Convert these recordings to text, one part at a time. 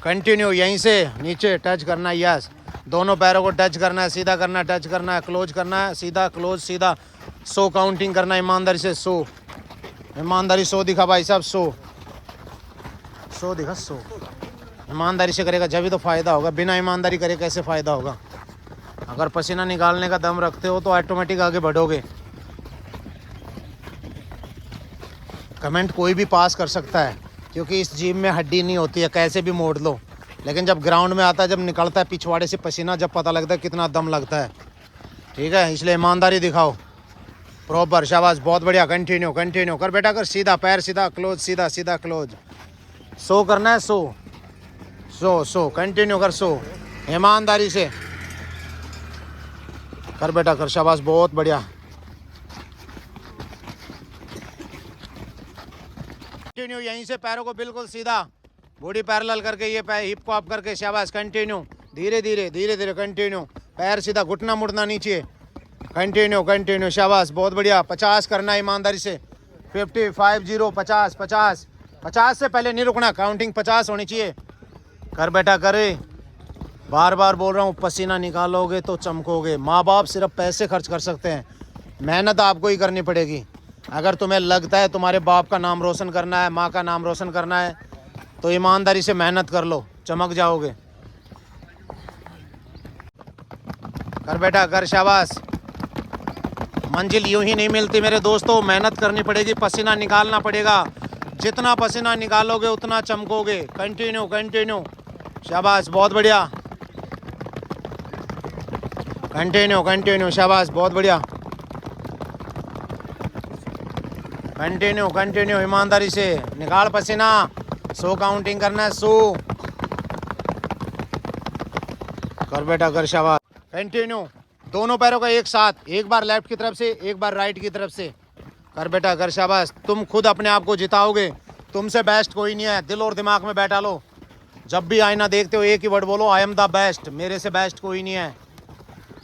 Continue यहीं से नीचे टच करना है, यस। दोनों पैरों को टच करना है, सीधा करना है, टच करना है, क्लोज करना है, सीधा क्लोज सीधा। 100 काउंटिंग करना है ईमानदारी से, 100 ईमानदारी। 100 दिखा भाई साहब, 100 दिखा, 100 ईमानदारी से करेगा जब भी तो फ़ायदा होगा, बिना ईमानदारी करे कैसे फ़ायदा होगा। अगर पसीना निकालने का दम रखते हो तो ऑटोमेटिक आगे बढ़ोगे। कमेंट कोई भी पास कर सकता है क्योंकि इस जिम में हड्डी नहीं होती है, कैसे भी मोड़ लो। लेकिन जब ग्राउंड में आता है, जब निकलता है पिछवाड़े से पसीना, जब पता लगता है कितना दम लगता है। ठीक है, इसलिए ईमानदारी दिखाओ प्रॉपर। शाबाश, बहुत बढ़िया। कंटिन्यू कंटिन्यू कर बेटा, कर सीधा पैर सीधा, क्लोज सीधा सीधा क्लोज। 100 करना है, 100 कंटिन्यू कर, 100 ईमानदारी से कर बेटा, कर। शाबाश, बहुत बढ़िया। कंटिन्यू यहीं से पैरों को बिल्कुल सीधा, बॉडी पैरेलल करके, ये पैर हिप को अप करके। शाबाश, कंटिन्यू धीरे धीरे धीरे धीरे कंटिन्यू। पैर सीधा, घुटना मुड़ना नीचे। कंटिन्यू कंटिन्यू, शाबाश, बहुत बढ़िया। 50 करना है ईमानदारी से। 50 50 50 50 50 से पहले नहीं रुकना, काउंटिंग 50 होनी चाहिए। कर बेटा, करे। बार बार बोल रहा हूँ, पसीना निकालोगे तो चमकोगे। माँ बाप सिर्फ पैसे खर्च कर सकते हैं, मेहनत आपको ही करनी पड़ेगी। अगर तुम्हें लगता है तुम्हारे बाप का नाम रोशन करना है, माँ का नाम रोशन करना है, तो ईमानदारी से मेहनत कर लो, चमक जाओगे। कर बेटा, कर। शाबाश। मंजिल यूं ही नहीं मिलती मेरे दोस्तों, मेहनत करनी पड़ेगी, पसीना निकालना पड़ेगा। जितना पसीना निकालोगे उतना चमकोगे। कंटिन्यू कंटिन्यू, शाबाश, बहुत बढ़िया। कंटिन्यू कंटिन्यू, शाबाश, बहुत बढ़िया। कंटिन्यू कंटिन्यू, ईमानदारी से निकाल पसीना। 100 काउंटिंग करना है, 100 कर बेटा, कर। शाबाश, कंटिन्यू। दोनों पैरों का एक साथ, एक बार लेफ्ट की तरफ से, एक बार राइट की तरफ से। कर बेटा, कर। शाबाश, तुम खुद अपने आप को जिताओगे, तुमसे बेस्ट कोई नहीं है। दिल और दिमाग में बैठा लो, जब भी आईना देखते हो एक ही वर्ड बोलो, आई एम द बेस्ट, मेरे से बेस्ट कोई नहीं है।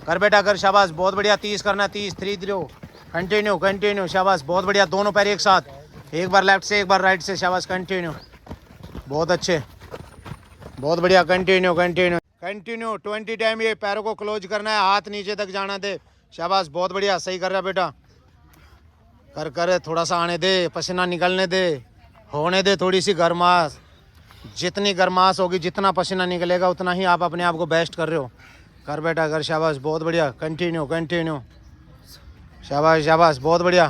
कर बेटा, कर। शाबाश, बहुत बढ़िया। 30 करना है, 30 30। कंटिन्यू कंटिन्यू, शाबाश, बहुत बढ़िया। दोनों पैर एक साथ, एक बार लेफ्ट से, एक बार राइट से। शाबाश, कंटिन्यू, बहुत अच्छे, बहुत बढ़िया। Continue continue continue. 20 टाइम ये पैरों को क्लोज करना है, हाथ नीचे तक जाना दे। शाबाश, बहुत बढ़िया, सही कर रहा बेटा। कर कर, थोड़ा सा आने दे, पसीना निकलने दे, होने दे थोड़ी सी गर्माश। जितनी गर्माश होगी, जितना पसीना निकलेगा, उतना ही आप अपने आप को बेस्ट कर रहे हो। कर बेटा, कर। शाबाश, बहुत बढ़िया। कंटिन्यू कंटिन्यू, शाबाश शाबाश, बहुत बढ़िया।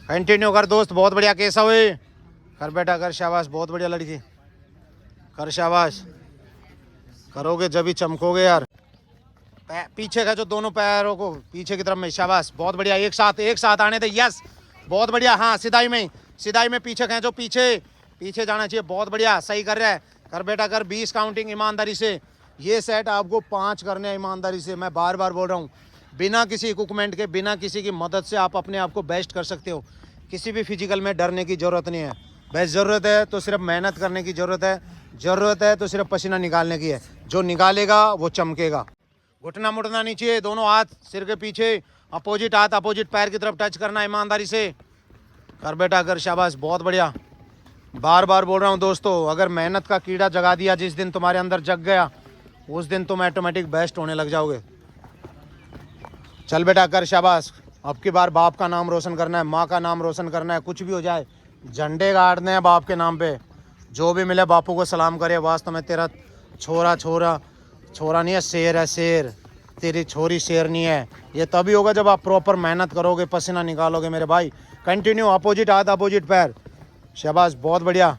कंटिन्यू कर दोस्त, बहुत बढ़िया। कैसा हुए? कर बेटा, कर। शाबाश, बहुत बढ़िया लड़की, कर। शाबाश, करोगे जब भी चमकोगे यार। पीछे का जो दोनों पैरों को पीछे की तरफ में। शाबाश, बहुत बढ़िया। एक साथ आने दे, यस, बहुत बढ़िया। हाँ, सिधाई में पीछे खींचो, पीछे जाना चाहिए। बहुत बढ़िया, सही कर रहा है। कर बेटा, कर। 20 काउंटिंग ईमानदारी से। ये सेट आपको 5 करने हैं ईमानदारी से। मैं बार बार बोल रहा हूँ, बिना किसी इक्विपमेंट के, बिना किसी की मदद से आप अपने आप को बेस्ट कर सकते हो। किसी भी फिजिकल में डरने की ज़रूरत नहीं है। बस ज़रूरत है तो सिर्फ मेहनत करने की ज़रूरत है, ज़रूरत है तो सिर्फ पसीना निकालने की है। जो निकालेगा वो चमकेगा। घुटना मुड़ना नहीं चाहिए, दोनों हाथ सिर के पीछे, अपोजिट हाथ अपोजिट पैर की तरफ टच करना ईमानदारी से। कर बेटा, कर। शाबाश, बहुत बढ़िया। बार बार बोल रहा हूँ दोस्तों, अगर मेहनत का कीड़ा जगा दिया, जिस दिन तुम्हारे अंदर जग गया, उस दिन तुम ऑटोमेटिक बेस्ट होने लग जाओगे। चल बेटा, कर। शाबाश। अब की बार बाप का नाम रोशन करना है, माँ का नाम रोशन करना है। कुछ भी हो जाए, झंडे गाड़ने हैं बाप के नाम पे। जो भी मिले बापू को सलाम करे। वास्तव में तेरा छोरा नहीं है, शेर है, शेर। तेरी छोरी शेर नहीं है। ये तभी होगा जब आप प्रॉपर मेहनत करोगे, पसीना निकालोगे मेरे भाई। कंटिन्यू, अपोजिट हाथ अपोजिट पैर। शाबाश, बहुत बढ़िया।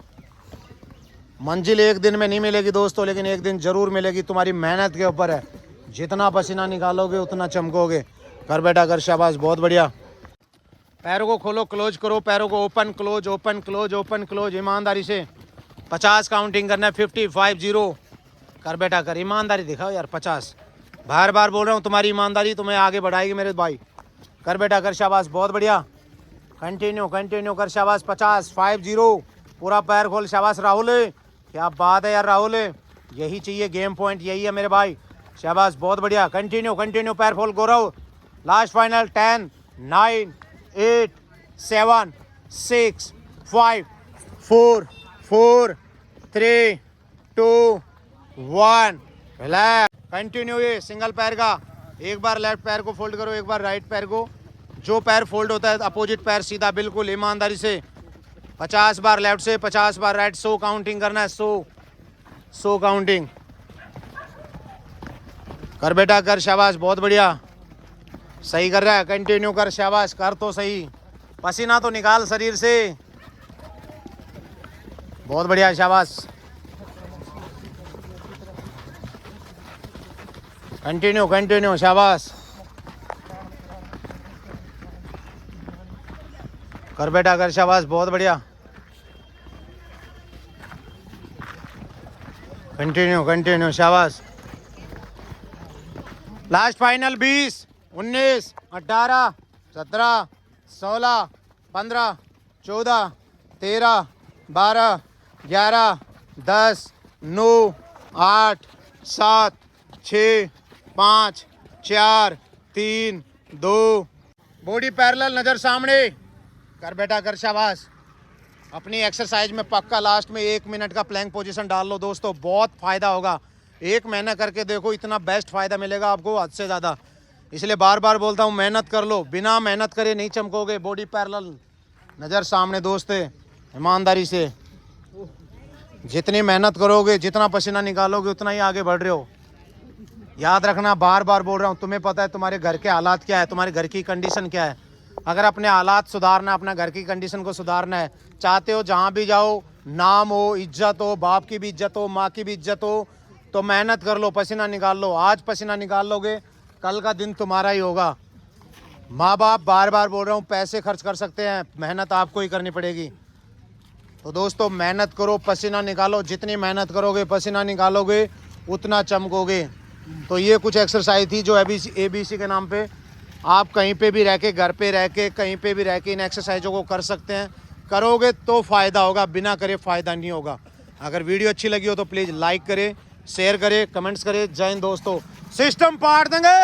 मंजिल एक दिन में नहीं मिलेगी दोस्तों, लेकिन एक दिन ज़रूर मिलेगी। तुम्हारी मेहनत के ऊपर है, जितना पसीना निकालोगे उतना चमकोगे। कर बेटा, कर। शाबाश, बहुत बढ़िया। पैरों को खोलो, क्लोज करो, पैरों को open close open close open close, ईमानदारी से। 50 काउंटिंग करना है, 50 50। कर बेटा, कर। ईमानदारी दिखाओ यार। 50 बार बार बोल रहा हूँ, तुम्हारी ईमानदारी तुम्हें आगे बढ़ाएगी मेरे भाई। कर बेटा, कर। शाबाश, बहुत बढ़िया। कंटिन्यू कंटिन्यू कर। शाबाश, 50 50। पूरा पैर खोल। शाबाश राहुल, क्या बात है यार राहुल, यही चाहिए गेम पॉइंट, यही है मेरे भाई। शाबाश, बहुत बढ़िया। कंटिन्यू कंटिन्यू, पैर खोल Gaurav. Last final. 10 9 8 7 6 5 4 4 3, 2, 1 relax. Continue. ये सिंगल पैर का, एक बार लेफ्ट पैर को फोल्ड करो, एक बार राइट पैर को। जो पैर फोल्ड होता है अपोजिट पैर सीधा, बिल्कुल ईमानदारी से। 50 बार लेफ्ट से, 50 बार राइट। 100 काउंटिंग करना है, 100 काउंटिंग। कर बेटा कर, शाबाश, बहुत बढ़िया, सही कर रहा है, कंटिन्यू कर, शाबाश, कर तो सही, पसीना तो निकाल शरीर से, बहुत बढ़िया, शाबाश, कंटिन्यू कंटिन्यू, शाबाश, कर बेटा कर, शाबाश, बहुत बढ़िया, कंटिन्यू कंटिन्यू, शाबाश। Last final 20, 19, 18, 17, 16, 15, 14, 13, 12, 11, 10, 9, 8, 7, 6, 5, 4, 3, 2। बॉडी पैरेलल, नज़र सामने, कर बेटा कर, शाबाश। अपनी एक्सरसाइज में पक्का लास्ट में 1 मिनट का प्लैंक पोजीशन डाल लो दोस्तों, बहुत फ़ायदा होगा। 1 महीना करके देखो, इतना बेस्ट फ़ायदा मिलेगा आपको, हद से ज़्यादा। इसलिए बार बार बोलता हूँ, मेहनत कर लो, बिना मेहनत करे नहीं चमकोगे। बॉडी पैरेलल, नज़र सामने दोस्त, ईमानदारी से जितनी मेहनत करोगे, जितना पसीना निकालोगे, उतना ही आगे बढ़ रहे हो। याद रखना, बार बार बोल रहा हूँ, तुम्हें पता है तुम्हारे घर के हालात क्या है, तुम्हारे घर की कंडीशन क्या है। अगर अपने हालात सुधारना, अपना घर की कंडीशन को सुधारना है, चाहते हो जहाँ भी जाओ नाम हो, इज्जत हो, बाप की भी इज्जत हो, माँ की भी इज्जत हो, तो मेहनत कर लो, पसीना निकाल लो। आज पसीना निकाल लोगे, कल का दिन तुम्हारा ही होगा। माँ बाप, बार बार बोल रहा हूँ, पैसे खर्च कर सकते हैं, मेहनत आपको ही करनी पड़ेगी। तो दोस्तों मेहनत करो, पसीना निकालो, जितनी मेहनत करोगे, पसीना निकालोगे, उतना चमकोगे। तो ये कुछ एक्सरसाइज थी जो ABC के नाम पे आप कहीं पे भी रह के, घर पे रह के, कहीं पे भी रह के इन एक्सरसाइजों को कर सकते हैं। करोगे तो फ़ायदा होगा, बिना करे फ़ायदा नहीं होगा। अगर वीडियो अच्छी लगी हो तो प्लीज़ लाइक करें, शेयर करें, कमेंट्स करें। जय हिंद दोस्तों, सिस्टम पाड़ देंगे।